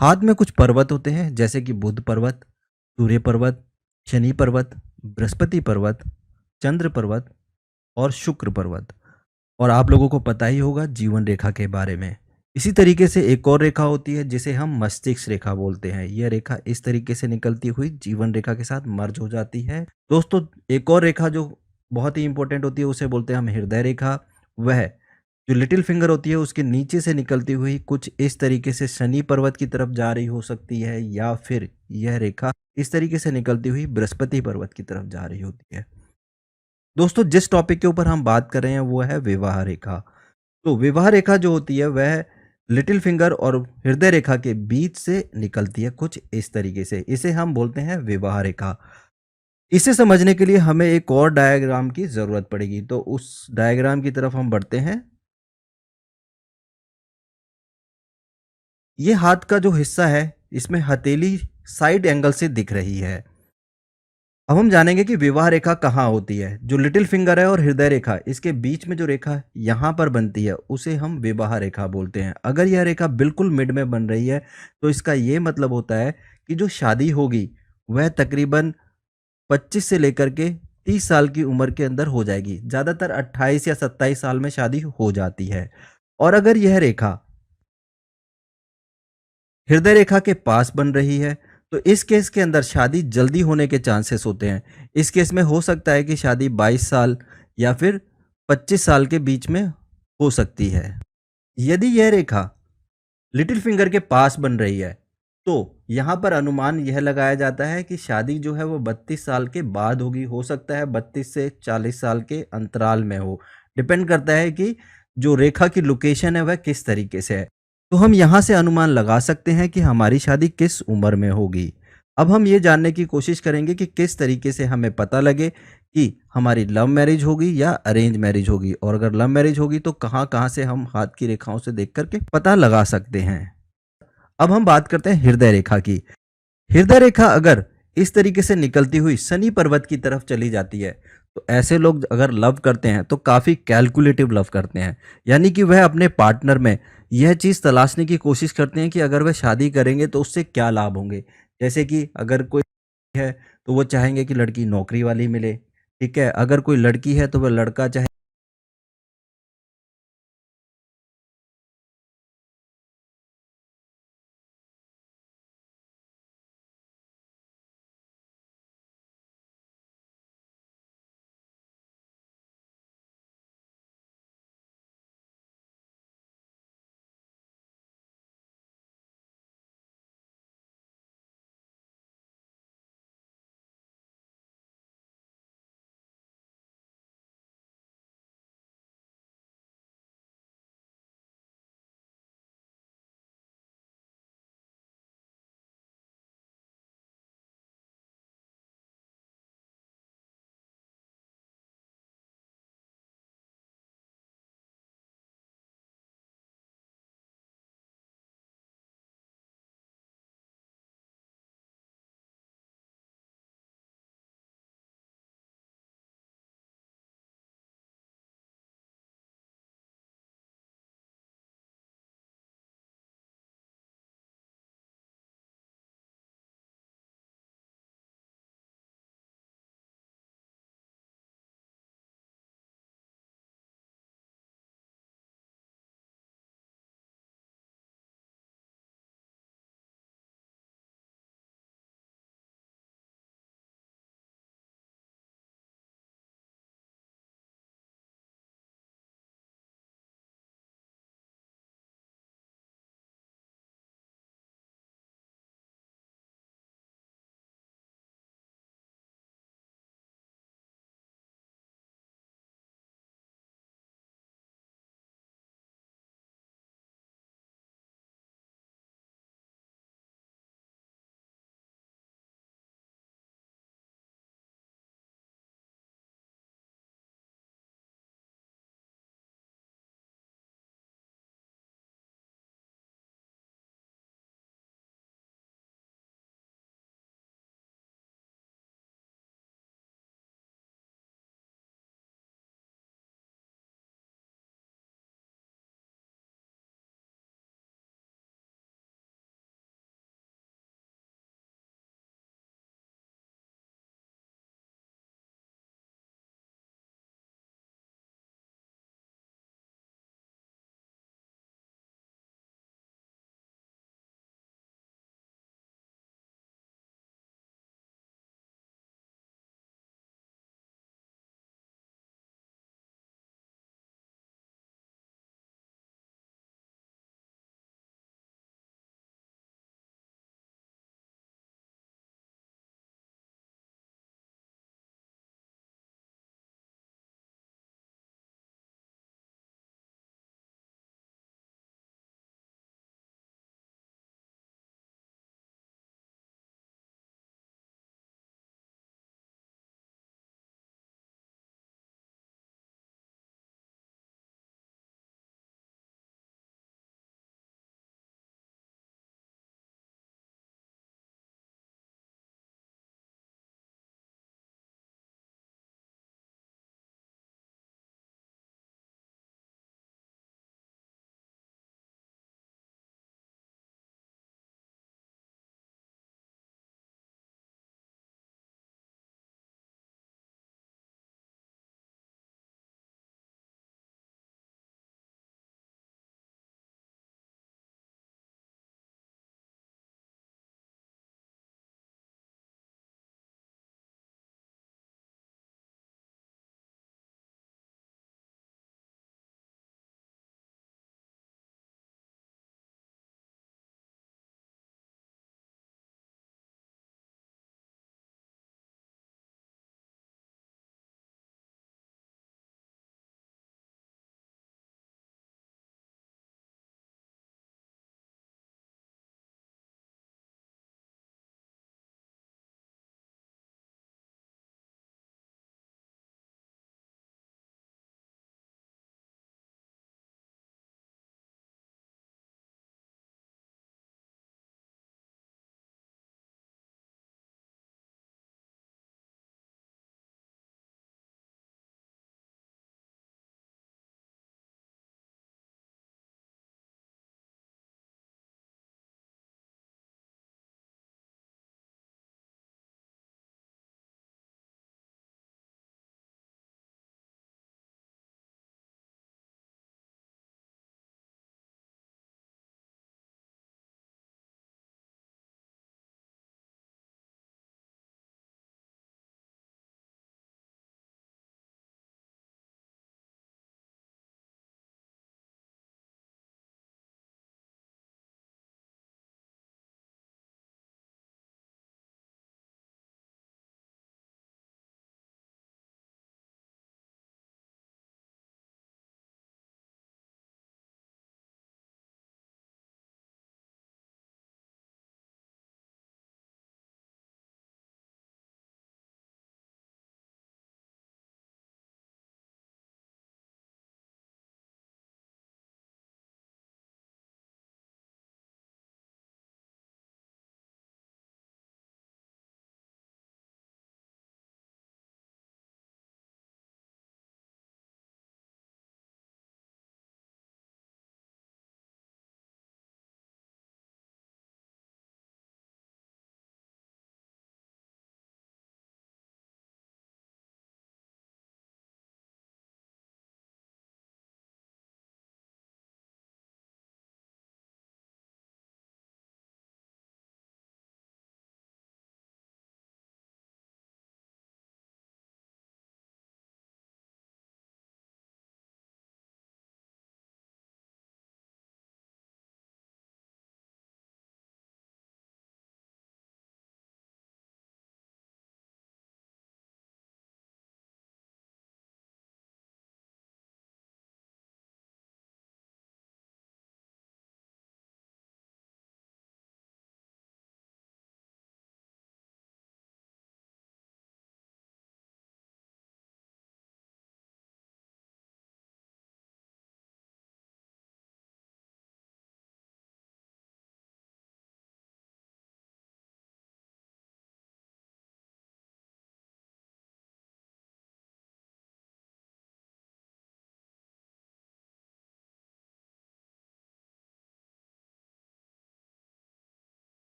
हाथ में कुछ पर्वत होते हैं जैसे कि बुध पर्वत, सूर्य पर्वत, शनि पर्वत, बृहस्पति पर्वत, चंद्र पर्वत और शुक्र पर्वत। और आप लोगों को पता ही होगा जीवन रेखा के बारे में। इसी तरीके से एक और रेखा होती है जिसे हम मस्तिष्क रेखा बोलते हैं। यह रेखा इस तरीके से निकलती हुई जीवन रेखा के साथ मर्ज हो जाती है। दोस्तों, एक और रेखा जो बहुत ही इंपॉर्टेंट होती है उसे बोलते हैं हम हृदय रेखा। वह जो लिटिल फिंगर होती है उसके नीचे से निकलती हुई कुछ इस तरीके से शनि पर्वत की तरफ जा रही हो सकती है, या फिर यह रेखा इस तरीके से निकलती हुई बृहस्पति पर्वत की तरफ जा रही होती है। दोस्तों, जिस टॉपिक के ऊपर हम बात कर रहे हैं वो है विवाह रेखा। तो विवाह रेखा जो होती है वह लिटिल फिंगर और हृदय रेखा के बीच से निकलती है कुछ इस तरीके से। इसे हम बोलते हैं विवाह रेखा। इसे समझने के लिए हमें एक और डायग्राम की जरूरत पड़ेगी, तो उस डायग्राम की तरफ हम बढ़ते हैं। ये हाथ का जो हिस्सा है इसमें हथेली साइड एंगल से दिख रही है। अब हम जानेंगे कि विवाह रेखा कहाँ होती है। जो लिटिल फिंगर है और हृदय रेखा इसके बीच में जो रेखा यहाँ पर बनती है उसे हम विवाह रेखा बोलते हैं। अगर यह रेखा बिल्कुल मिड में बन रही है तो इसका ये मतलब होता है कि जो शादी होगी वह तकरीबन 25 से लेकर के 30 साल की उम्र के अंदर हो जाएगी। ज़्यादातर 28 या 27 साल में शादी हो जाती है। और अगर यह रेखा हृदय रेखा के पास बन रही है तो इस केस के अंदर शादी जल्दी होने के चांसेस होते हैं। इस केस में हो सकता है कि शादी 22 साल या फिर 25 साल के बीच में हो सकती है। यदि यह रेखा लिटिल फिंगर के पास बन रही है तो यहाँ पर अनुमान यह लगाया जाता है कि शादी जो है वो 32 साल के बाद होगी। हो सकता है 32 से 40 साल के अंतराल में हो। डिपेंड करता है कि जो रेखा की लोकेशन है वह किस तरीके से है। तो हम यहाँ से अनुमान लगा सकते हैं कि हमारी शादी किस उम्र में होगी। अब हम ये जानने की कोशिश करेंगे कि किस तरीके से हमें पता लगे कि हमारी लव मैरिज होगी या अरेंज मैरिज होगी, और अगर लव मैरिज होगी तो कहाँ कहाँ से हम हाथ की रेखाओं से देख करके पता लगा सकते हैं। अब हम बात करते हैं हृदय रेखा की। हृदय रेखा अगर इस तरीके से निकलती हुई शनि पर्वत की तरफ चली जाती है तो ऐसे लोग अगर लव करते हैं तो काफ़ी कैलकुलेटिव लव करते हैं। यानी कि वह अपने पार्टनर में यह चीज़ तलाशने की कोशिश करते हैं कि अगर वह शादी करेंगे तो उससे क्या लाभ होंगे। जैसे कि अगर कोई है तो वो चाहेंगे कि लड़की नौकरी वाली मिले। ठीक है, अगर कोई लड़की है तो वह लड़का चाहे